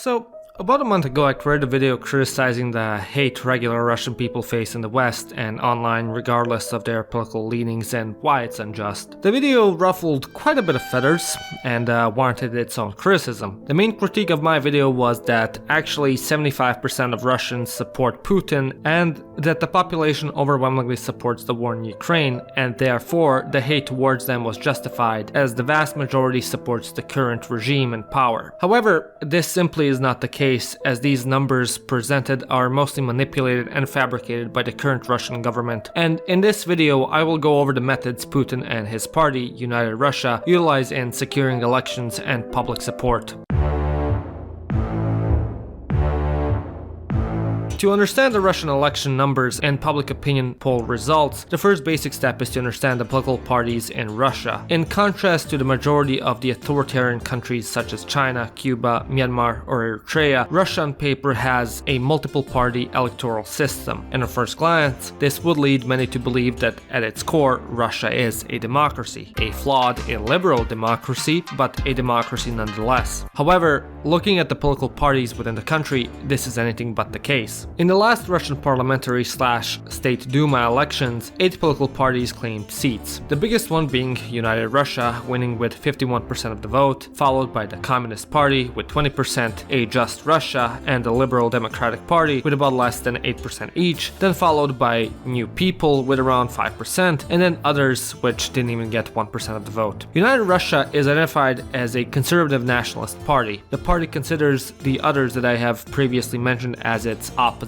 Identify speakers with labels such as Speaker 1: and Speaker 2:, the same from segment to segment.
Speaker 1: So, about a month ago I created a video criticizing the hate regular Russian people face in the West and online regardless of their political leanings and why it's unjust. The video ruffled quite a bit of feathers and warranted its own criticism. The main critique of my video was that actually 75% of Russians support Putin and that the population overwhelmingly supports the war in Ukraine, and therefore the hate towards them was justified as the vast majority supports the current regime in power. However, this simply is not the case, as these numbers presented are mostly manipulated and fabricated by the current Russian government. And in this video I will go over the methods Putin and his party, United Russia, utilize in securing elections and public support. To understand the Russian election numbers and public opinion poll results, the first basic step is to understand the political parties in Russia. In contrast to the majority of the authoritarian countries such as China, Cuba, Myanmar, or Eritrea, Russia on paper has a multiple party electoral system. And at first glance, this would lead many to believe that at its core, Russia is a democracy. A flawed, illiberal democracy, but a democracy nonetheless. However, looking at the political parties within the country, this is anything but the case. In the last Russian parliamentary/state Duma elections, 8 political parties claimed seats. The biggest one being United Russia, winning with 51% of the vote, followed by the Communist Party with 20%, a Just Russia, and the Liberal Democratic Party with about less than 8% each, then followed by New People with around 5%, and then others which didn't even get 1% of the vote. United Russia is identified as a conservative nationalist party. The party considers the others that I have previously mentioned as its opposition.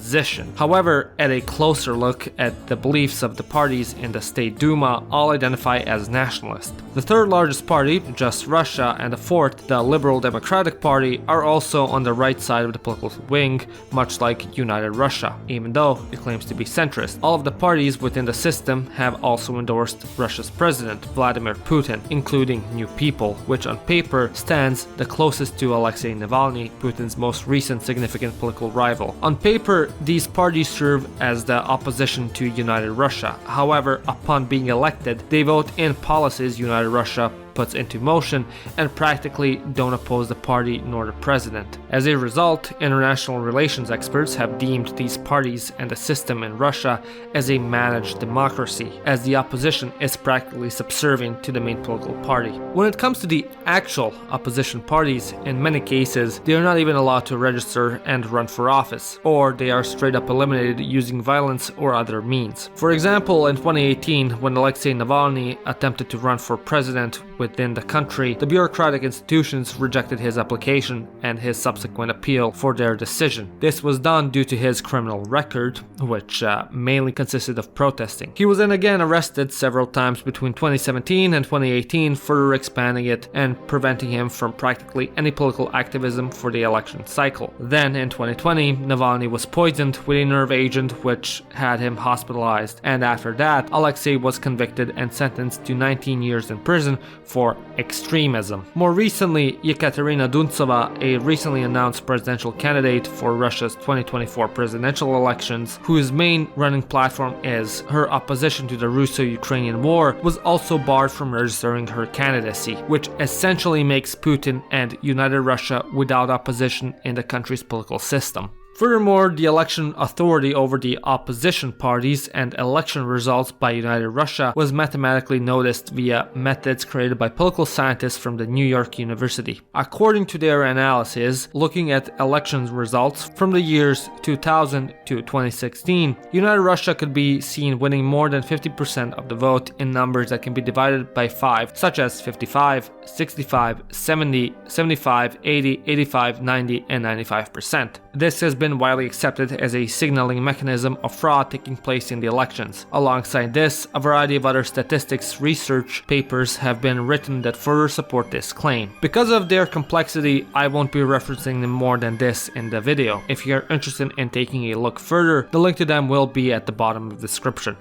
Speaker 1: However, at a closer look at the beliefs of the parties in the State Duma, all identify as nationalist. The third largest party, Just Russia, and the fourth, the Liberal Democratic Party, are also on the right side of the political wing, much like United Russia, even though it claims to be centrist. All of the parties within the system have also endorsed Russia's president, Vladimir Putin, including New People, which on paper stands the closest to Alexei Navalny, Putin's most recent significant political rival. On paper, these parties serve as the opposition to United Russia. However, upon being elected, they vote in policies United Russia puts into motion and practically don't oppose the party nor the president. As a result, international relations experts have deemed these parties and the system in Russia as a managed democracy, as the opposition is practically subservient to the main political party. When it comes to the actual opposition parties, in many cases, they are not even allowed to register and run for office, or they are straight up eliminated using violence or other means. For example, in 2018, when Alexei Navalny attempted to run for president within the country, the bureaucratic institutions rejected his application and his subsequent appeal for their decision. This was done due to his criminal record, which mainly consisted of protesting. He was then again arrested several times between 2017 and 2018, further expanding it and preventing him from practically any political activism for the election cycle. Then in 2020, Navalny was poisoned with a nerve agent which had him hospitalized, and after that, Alexei was convicted and sentenced to 19 years in prison for extremism. More recently, Yekaterina Duntsova, a recently announced presidential candidate for Russia's 2024 presidential elections, whose main running platform is her opposition to the Russo-Ukrainian war, was also barred from registering her candidacy, which essentially makes Putin and United Russia without opposition in the country's political system. Furthermore, the election authority over the opposition parties and election results by United Russia was mathematically noticed via methods created by political scientists from the New York University. According to their analysis, looking at election results from the years 2000 to 2016, United Russia could be seen winning more than 50% of the vote in numbers that can be divided by 5, such as 55, 65, 70, 75, 80, 85, 90, and 95%. This has been widely accepted as a signaling mechanism of fraud taking place in the elections. Alongside this, a variety of other statistics research papers have been written that further support this claim. Because of their complexity, I won't be referencing them more than this in the video. If you're interested in taking a look further, the link to them will be at the bottom of the description.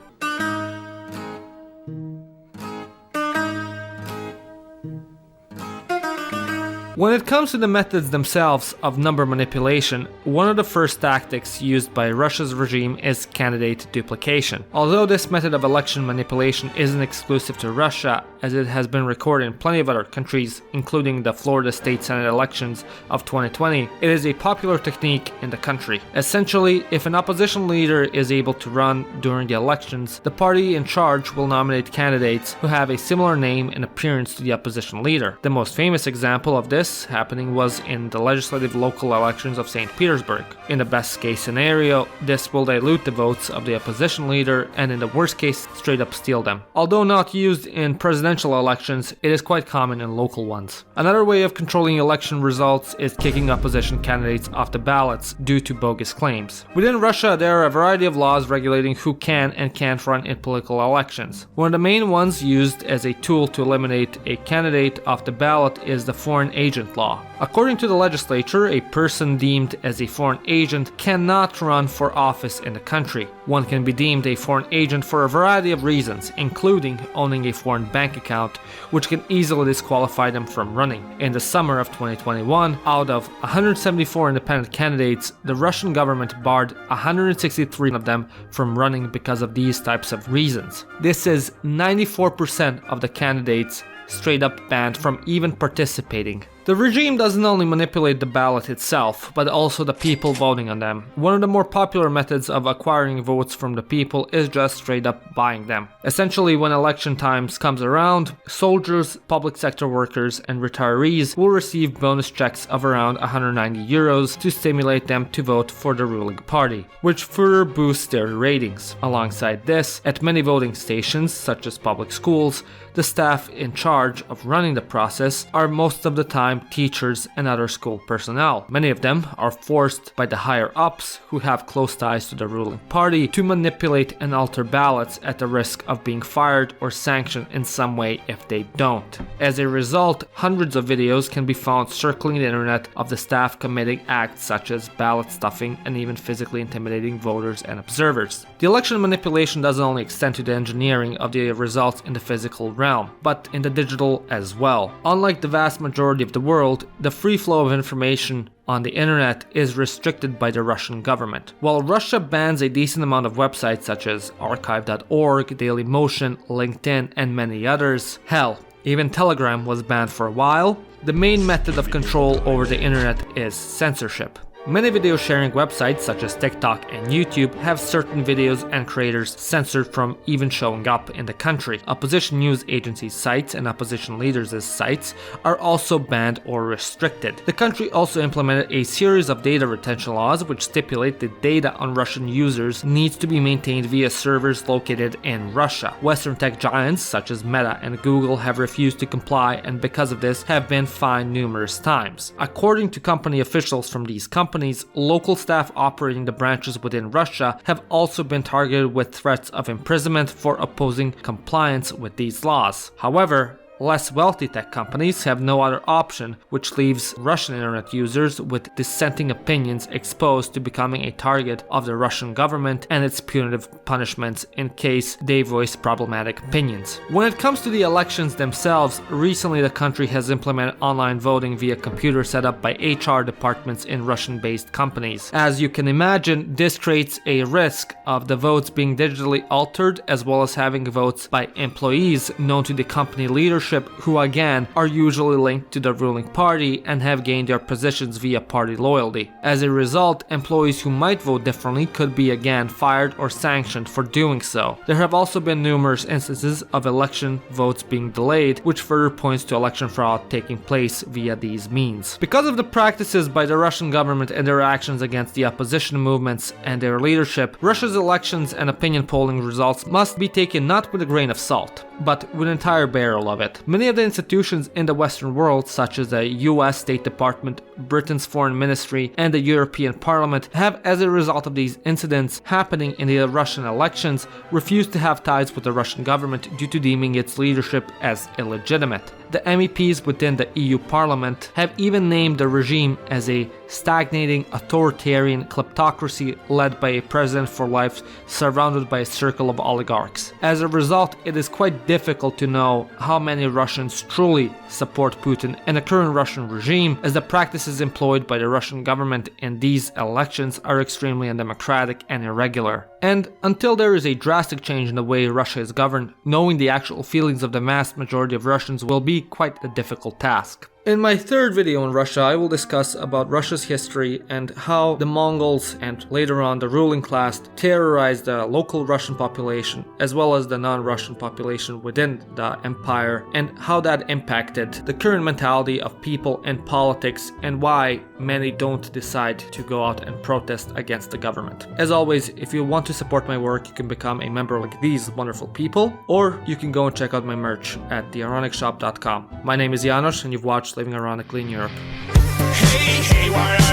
Speaker 1: When it comes to the methods themselves of number manipulation, one of the first tactics used by Russia's regime is candidate duplication. Although this method of election manipulation isn't exclusive to Russia, as it has been recorded in plenty of other countries, including the Florida State Senate elections of 2020, it is a popular technique in the country. Essentially, if an opposition leader is able to run during the elections, the party in charge will nominate candidates who have a similar name and appearance to the opposition leader. The most famous example of this happening was in the legislative local elections of St. Petersburg. In the best case scenario, this will dilute the votes of the opposition leader and in the worst case, straight up steal them. Although not used in presidential elections, it is quite common in local ones. Another way of controlling election results is kicking opposition candidates off the ballots due to bogus claims. Within Russia, there are a variety of laws regulating who can and can't run in political elections. One of the main ones used as a tool to eliminate a candidate off the ballot is the foreign agent law. According to the legislature, a person deemed as a foreign agent cannot run for office in the country. One can be deemed a foreign agent for a variety of reasons, including owning a foreign bank account, which can easily disqualify them from running. In the summer of 2021, out of 174 independent candidates, the Russian government barred 163 of them from running because of these types of reasons. This is 94% of the candidates straight up banned from even participating. The regime doesn't only manipulate the ballot itself, but also the people voting on them. One of the more popular methods of acquiring votes from the people is just straight up buying them. Essentially, when election times comes around, soldiers, public sector workers, and retirees will receive bonus checks of around 190 euros to stimulate them to vote for the ruling party, which further boosts their ratings. Alongside this, at many voting stations, such as public schools, the staff in charge of running the process are most of the time teachers and other school personnel. Many of them are forced by the higher ups who have close ties to the ruling party to manipulate and alter ballots at the risk of being fired or sanctioned in some way if they don't. As a result, hundreds of videos can be found circling the internet of the staff committing acts such as ballot stuffing and even physically intimidating voters and observers. The election manipulation doesn't only extend to the engineering of the results in the physical realm, but in the digital as well. Unlike the vast majority of the world, the free flow of information on the internet is restricted by the Russian government. While Russia bans a decent amount of websites such as archive.org, Dailymotion, LinkedIn, and many others, hell, even Telegram was banned for a while, the main method of control over the internet is censorship. Many video sharing websites such as TikTok and YouTube have certain videos and creators censored from even showing up in the country. Opposition news agencies' sites and opposition leaders' sites are also banned or restricted. The country also implemented a series of data retention laws which stipulate that data on Russian users needs to be maintained via servers located in Russia. Western tech giants such as Meta and Google have refused to comply and because of this have been fined numerous times. According to company officials from these companies, local staff operating the branches within Russia have also been targeted with threats of imprisonment for opposing compliance with these laws. However, less wealthy tech companies have no other option, which leaves Russian internet users with dissenting opinions exposed to becoming a target of the Russian government and its punitive punishments in case they voice problematic opinions. When it comes to the elections themselves, recently the country has implemented online voting via computer set up by HR departments in Russian-based companies. As you can imagine, this creates a risk of the votes being digitally altered as well as having votes by employees known to the company leadership who again are usually linked to the ruling party and have gained their positions via party loyalty. As a result, employees who might vote differently could be again fired or sanctioned for doing so. There have also been numerous instances of election votes being delayed, which further points to election fraud taking place via these means. Because of the practices by the Russian government and their actions against the opposition movements and their leadership, Russia's elections and opinion polling results must be taken not with a grain of salt, but with an entire barrel of it. Many of the institutions in the Western world, such as the US State Department, Britain's Foreign Ministry, and the European Parliament, have, as a result of these incidents happening in the Russian elections, refused to have ties with the Russian government due to deeming its leadership as illegitimate. The MEPs within the EU Parliament have even named the regime as a stagnating authoritarian kleptocracy led by a president for life surrounded by a circle of oligarchs. As a result, it is quite difficult to know how many Russians truly support Putin and the current Russian regime, as the practices employed by the Russian government in these elections are extremely undemocratic and irregular. And until there is a drastic change in the way Russia is governed, knowing the actual feelings of the vast majority of Russians will be quite a difficult task. In my third video on Russia, I will discuss about Russia's history and how the Mongols and later on the ruling class terrorized the local Russian population as well as the non-Russian population within the empire, and how that impacted the current mentality of people and politics and why many don't decide to go out and protest against the government. As always, if you want to support my work, you can become a member like these wonderful people, or you can go and check out my merch at theironicsshop.com. My name is Janos and you've watched Living Ironically in Europe.
Speaker 2: Hey, why